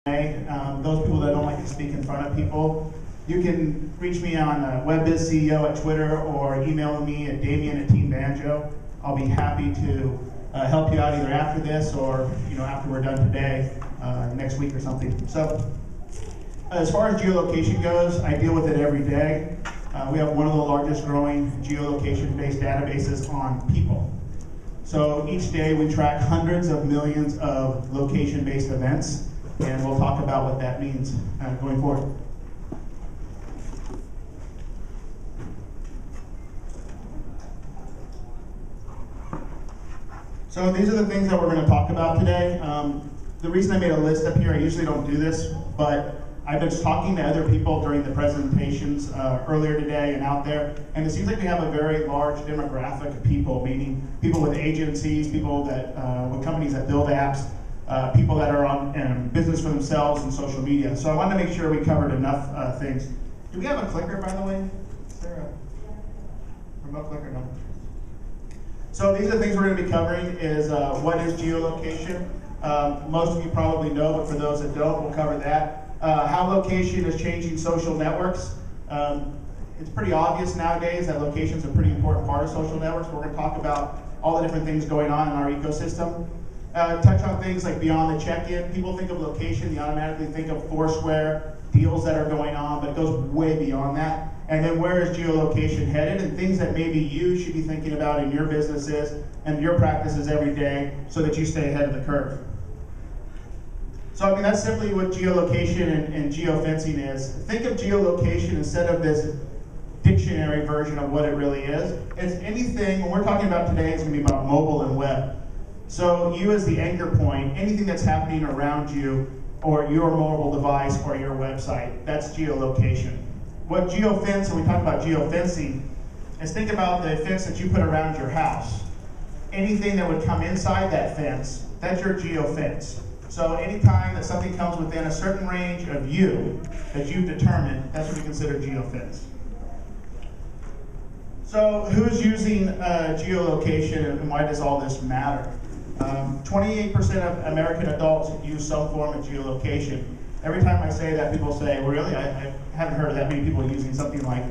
Those people that don't like to speak in front of people, you can reach me on WebBizCEO at Twitter or email me at Damien at Banjo. I'll be happy to help you out either after this or after we're done today, next week or something. So as far as geolocation goes, I deal with it every day. We have one of the largest growing geolocation-based databases on people. So each day we track hundreds of millions of location-based events, and we'll talk about what that means going forward. So these are the things that we're going to talk about today. The reason I made a list up here, I usually don't do this, but I've been talking to other people during the presentations earlier today and out there, and it seems like we have a very large demographic of people, meaning people with agencies, people that with companies that build apps, people that are on business for themselves and social media. So I wanted to make sure we covered enough things. Do we have a clicker, by the way? Is there a remote clicker? No. So these are the things we're going to be covering is what is geolocation. Most of you probably know, but for those that don't, we'll cover that. How location is changing social networks. It's pretty obvious nowadays that location is a pretty important part of social networks. We're going to talk about all the different things going on in our ecosystem. Touch on things like beyond the check-in. People think of location, they automatically think of Foursquare, deals that are going on, but it goes way beyond that. And then where is geolocation headed, and things that maybe you should be thinking about in your businesses and your practices every day so that you stay ahead of the curve. So I mean, that's simply what geolocation and geofencing is. Think of geolocation instead of this dictionary version of what it really is. It's anything, when we're talking about today, it's going to be about mobile and web. So you as the anchor point, anything that's happening around you or your mobile device or your website, that's geolocation. What geofence, when we talk about geofencing, is think about the fence that you put around your house. Anything that would come inside that fence, that's your geofence. So anytime that something comes within a certain range of you that you've determined, that's what we consider geofence. So who's using geolocation and why does all this matter? 28% of American adults use some form of geolocation. Every time I say that, people say, well, really? I haven't heard of that many people using something like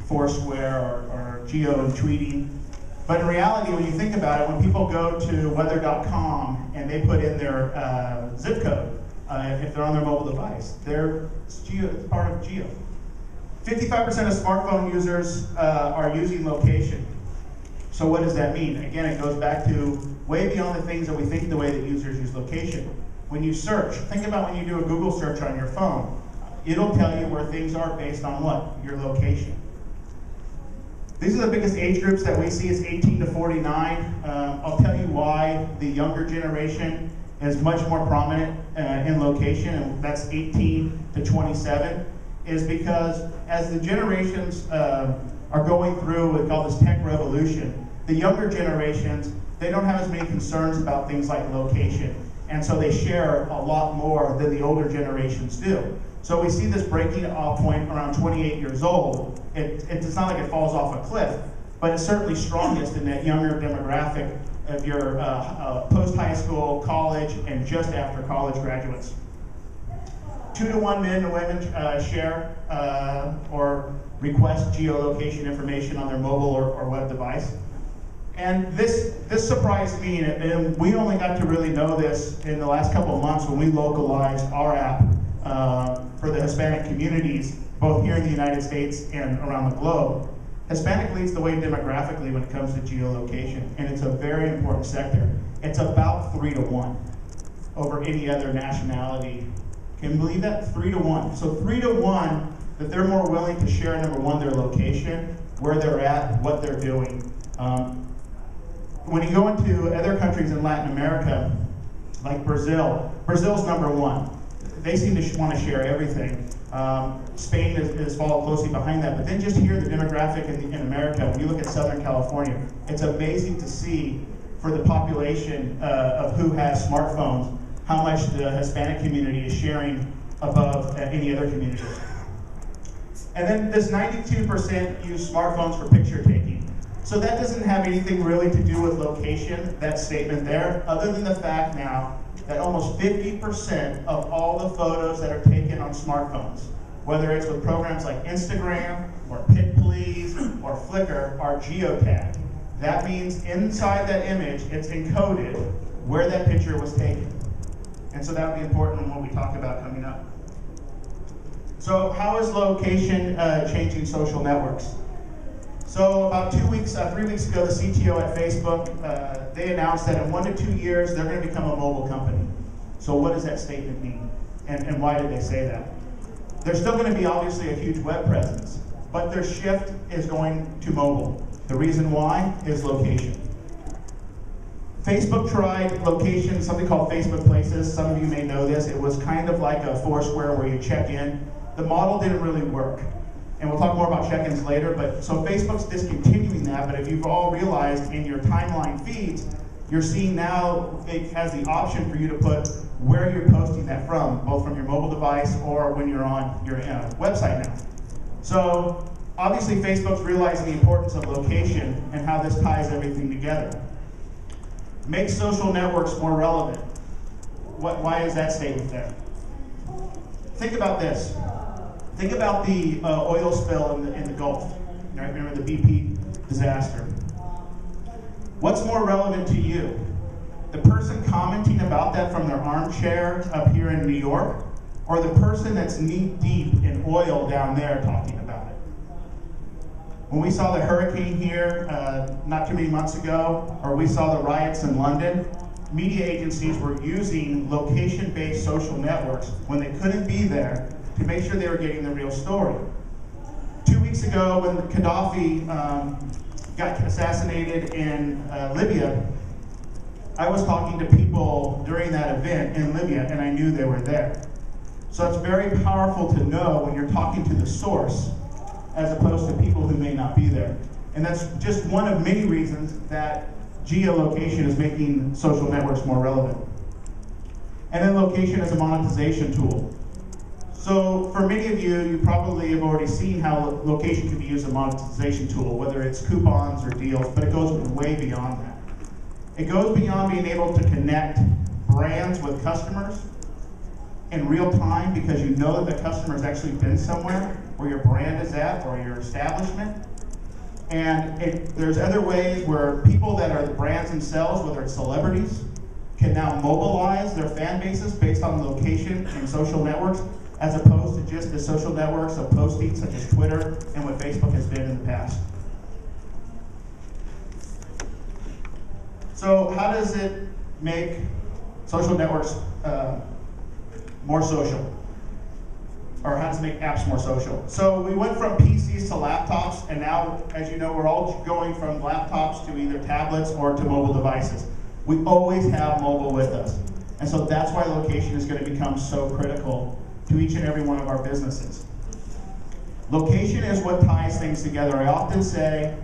Foursquare or geo and tweeting. But in reality, when you think about it, when people go to weather.com and they put in their zip code, if they're on their mobile device, it's part of geo. 55% of smartphone users are using location. So what does that mean? Again, it goes back to way beyond the things that we think the way that users use location. When you search, think about when you do a Google search on your phone. It'll tell you where things are based on what? Your location. These are the biggest age groups that we see. It's 18 to 49. I'll tell you why the younger generation is much more prominent in location, and that's 18 to 27, is because as the generations are going through what we call this tech revolution, the younger generations, they don't have as many concerns about things like location, and so they share a lot more than the older generations do. So we see this breaking off point around 28 years old. It's not like it falls off a cliff, but it's certainly strongest in that younger demographic of your post-high school, college, and just after college graduates. 2 to 1 men and women share or request geolocation information on their mobile or web device. And this surprised me, and we only got to really know this in the last couple of months when we localized our app for the Hispanic communities, both here in the United States and around the globe. Hispanic leads the way demographically when it comes to geolocation, and it's a very important sector. It's about 3 to 1 over any other nationality. Can you believe that? 3 to 1. So 3 to 1 that they're more willing to share, number one, their location, where they're at, what they're doing. When you go into other countries in Latin America, like Brazil, Brazil's number 1. They seem to want to share everything. Spain is followed closely behind that. But then just here, the demographic in America, when you look at Southern California, it's amazing to see for the population of who has smartphones, how much the Hispanic community is sharing above any other community. And then this 92% use smartphones for picture taking. So that doesn't have anything really to do with location, that statement there, other than the fact now that almost 50% of all the photos that are taken on smartphones, whether it's with programs like Instagram or PitPlease or Flickr, are geotagged. That means inside that image, it's encoded where that picture was taken. And so that'll be important in what we talk about coming up. So how is location changing social networks? So about 3 weeks ago, the CTO at Facebook, they announced that in 1 to 2 years, they're going to become a mobile company. So what does that statement mean? And why did they say that? There's still going to be obviously a huge web presence, but their shift is going to mobile. The reason why is location. Facebook tried location, something called Facebook Places. Some of you may know this. It was kind of like a Foursquare where you check in. The model didn't really work. And we'll talk more about check-ins later, but so Facebook's discontinuing that, but if you've all realized in your timeline feeds, you're seeing now it has the option for you to put where you're posting that from, both from your mobile device or when you're on your website now. So obviously Facebook's realizing the importance of location and how this ties everything together. Make social networks more relevant. Why is that statement there? Think about this. Think about the oil spill in the Gulf. Right? Remember the BP disaster. What's more relevant to you? The person commenting about that from their armchair up here in New York, or the person that's knee-deep in oil down there talking about it? When we saw the hurricane here not too many months ago, or we saw the riots in London, media agencies were using location-based social networks when they couldn't be there to make sure they were getting the real story. 2 weeks ago, when Gaddafi got assassinated in Libya, I was talking to people during that event in Libya, and I knew they were there. So it's very powerful to know when you're talking to the source, as opposed to people who may not be there. And that's just one of many reasons that geolocation is making social networks more relevant. And then location as a monetization tool. So for many of you, you probably have already seen how location can be used as a monetization tool, whether it's coupons or deals, but it goes way beyond that. It goes beyond being able to connect brands with customers in real time because you know that the customer has actually been somewhere where your brand is at or your establishment. And there's other ways where people that are the brands themselves, whether it's celebrities, can now mobilize their fan bases based on location and social networks, as opposed to just the social networks of posting such as Twitter and what Facebook has been in the past. So how does it make social networks more social? Or how does it make apps more social? So we went from PCs to laptops, and now, as you know, we're all going from laptops to either tablets or to mobile devices. We always have mobile with us. And so that's why location is going to become so critical to each and every one of our businesses. Location is what ties things together. I often say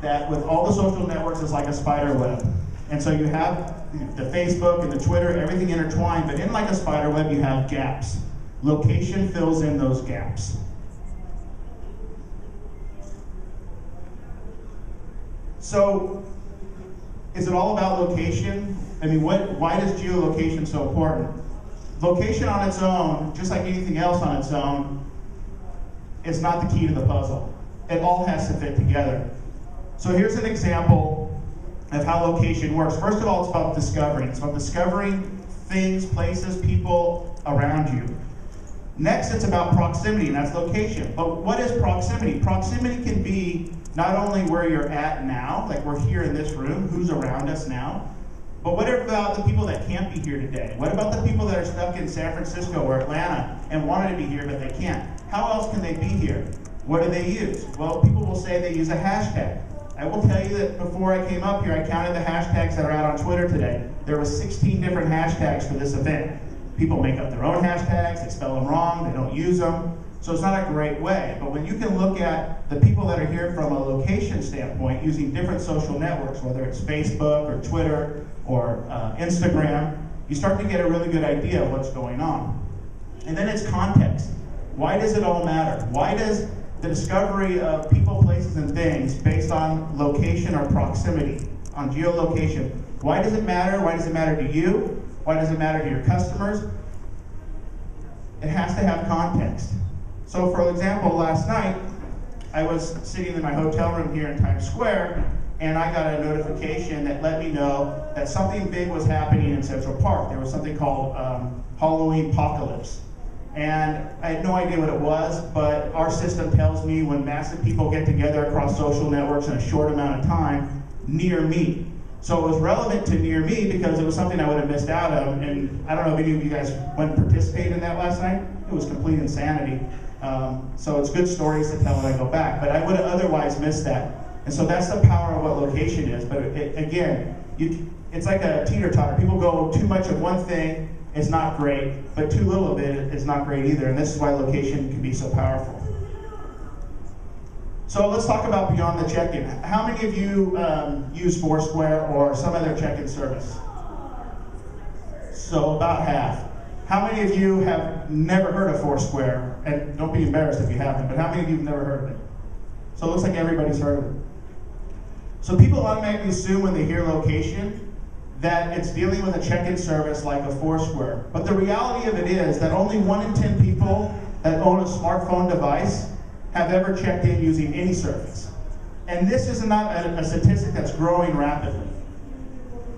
that with all the social networks, it's like a spider web. And so you have the Facebook and the Twitter, everything intertwined, but in like a spider web, you have gaps. Location fills in those gaps. So, is it all about location? I mean, why is geolocation so important? Location on its own, just like anything else on its own, is not the key to the puzzle. It all has to fit together. So here's an example of how location works. First of all, it's about discovering. It's about discovering things, places, people around you. Next, it's about proximity, and that's location. But what is proximity? Proximity can be not only where you're at now, like we're here in this room, who's around us now, but what about the people that can't be here today? What about the people that are stuck in San Francisco or Atlanta and wanted to be here but they can't? How else can they be here? What do they use? Well, people will say they use a hashtag. I will tell you that before I came up here, I counted the hashtags that are out on Twitter today. There were 16 different hashtags for this event. People make up their own hashtags, they spell them wrong, they don't use them. So it's not a great way. But when you can look at the people that are here from a location standpoint using different social networks, whether it's Facebook or Twitter or Instagram, you start to get a really good idea of what's going on. And then it's context. Why does it all matter? Why does the discovery of people, places, and things based on location or proximity, on geolocation, why does it matter? Why does it matter to you? Why does it matter to your customers? It has to have context. So for example, last night, I was sitting in my hotel room here in Times Square, and I got a notification that let me know that something big was happening in Central Park. There was something called Halloween Apocalypse. And I had no idea what it was, but our system tells me when massive people get together across social networks in a short amount of time, near me. So it was relevant to near me because it was something I would have missed out on. And I don't know if any of you guys went and participated in that last night. It was complete insanity. So it's good stories to tell when I go back, but I would have otherwise missed that. And so that's the power of what location is. But again, it's like a teeter-totter. People go too much of one thing, it's not great, but too little of it is not great either. And this is why location can be so powerful. So let's talk about beyond the check-in. How many of you use Foursquare or some other check-in service? So about half. How many of you have never heard of Foursquare? And don't be embarrassed if you haven't, but how many of you have never heard of it? So it looks like everybody's heard of it. So people automatically assume when they hear location that it's dealing with a check-in service like a Foursquare. But the reality of it is that only 1 in 10 people that own a smartphone device have ever checked in using any service. And this is not a statistic that's growing rapidly.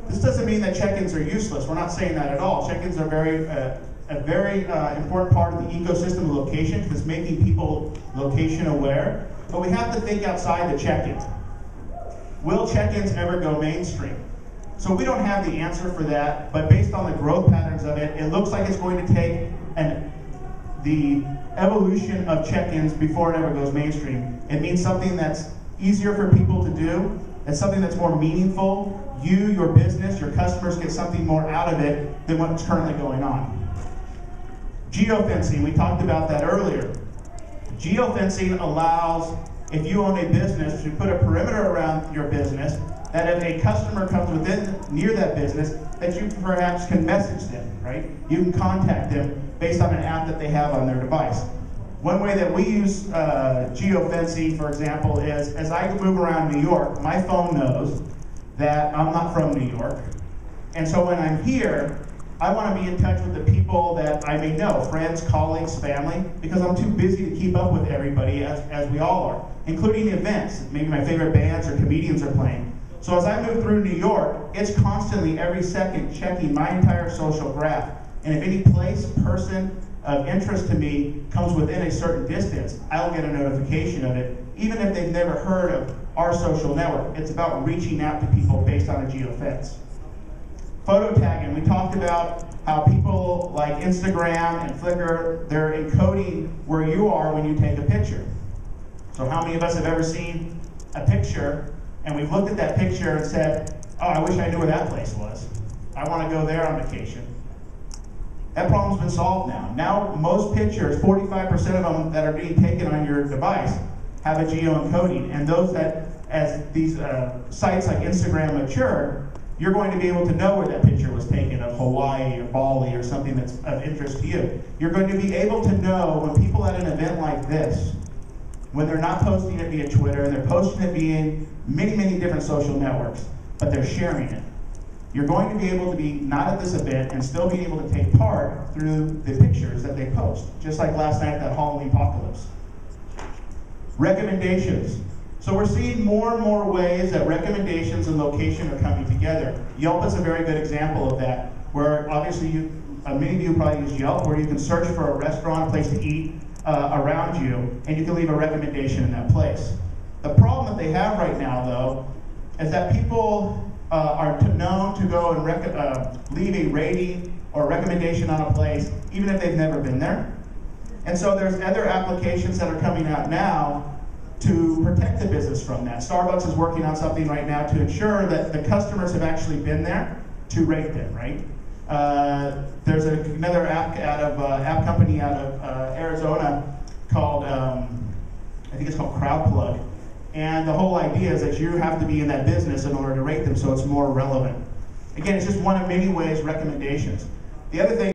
This doesn't mean that check-ins are useless. We're not saying that at all. Check-ins are a very important part of the ecosystem of location because it's making people location aware. But we have to think outside the check-in. Will check-ins ever go mainstream? So we don't have the answer for that, but based on the growth patterns of it, it looks like it's going to take the evolution of check-ins before it ever goes mainstream. It means something that's easier for people to do, it's something that's more meaningful. You, your business, your customers get something more out of it than what's currently going on. Geofencing, we talked about that earlier. Geofencing allows, if you own a business, to put a perimeter around your business, that if a customer comes near that business, that you perhaps can message them, right? You can contact them based on an app that they have on their device. One way that we use geofencing, for example, is as I move around New York, my phone knows that I'm not from New York. And so when I'm here, I want to be in touch with the people that I may know, friends, colleagues, family, because I'm too busy to keep up with everybody as we all are, including events. Maybe my favorite bands or comedians are playing. So as I move through New York, it's constantly, every second, checking my entire social graph. And if any place, person of interest to me comes within a certain distance, I'll get a notification of it, even if they've never heard of our social network. It's about reaching out to people based on a geofence. Photo tagging, we talked about how people like Instagram and Flickr, they're encoding where you are when you take a picture. So how many of us have ever seen a picture and we've looked at that picture and said, oh, I wish I knew where that place was. I want to go there on vacation. That problem's been solved now. Now most pictures, 45% of them that are being taken on your device have a geo-encoding. And those that, as these sites like Instagram mature, you're going to be able to know where that picture was taken of Hawaii or Bali or something that's of interest to you. You're going to be able to know when people at an event like this, when they're not posting it via Twitter, and they're posting it via many, many different social networks, but they're sharing it. You're going to be able to be not at this event and still be able to take part through the pictures that they post, just like last night at that Halloween Apocalypse. Recommendations. So we're seeing more and more ways that recommendations and location are coming together. Yelp is a very good example of that, where obviously many of you probably use Yelp, where you can search for a restaurant, a place to eat around you, and you can leave a recommendation in that place. The problem that they have right now, though, is that people are known to go and leave a rating or a recommendation on a place, even if they've never been there. And so there's other applications that are coming out now to protect the business from that. Starbucks is working on something right now to ensure that the customers have actually been there to rate them, right? There's another app company out of Arizona called, I think it's called CrowdPlug. And the whole idea is that you have to be in that business in order to rate them so it's more relevant. Again, it's just one of many ways recommendations. The other thing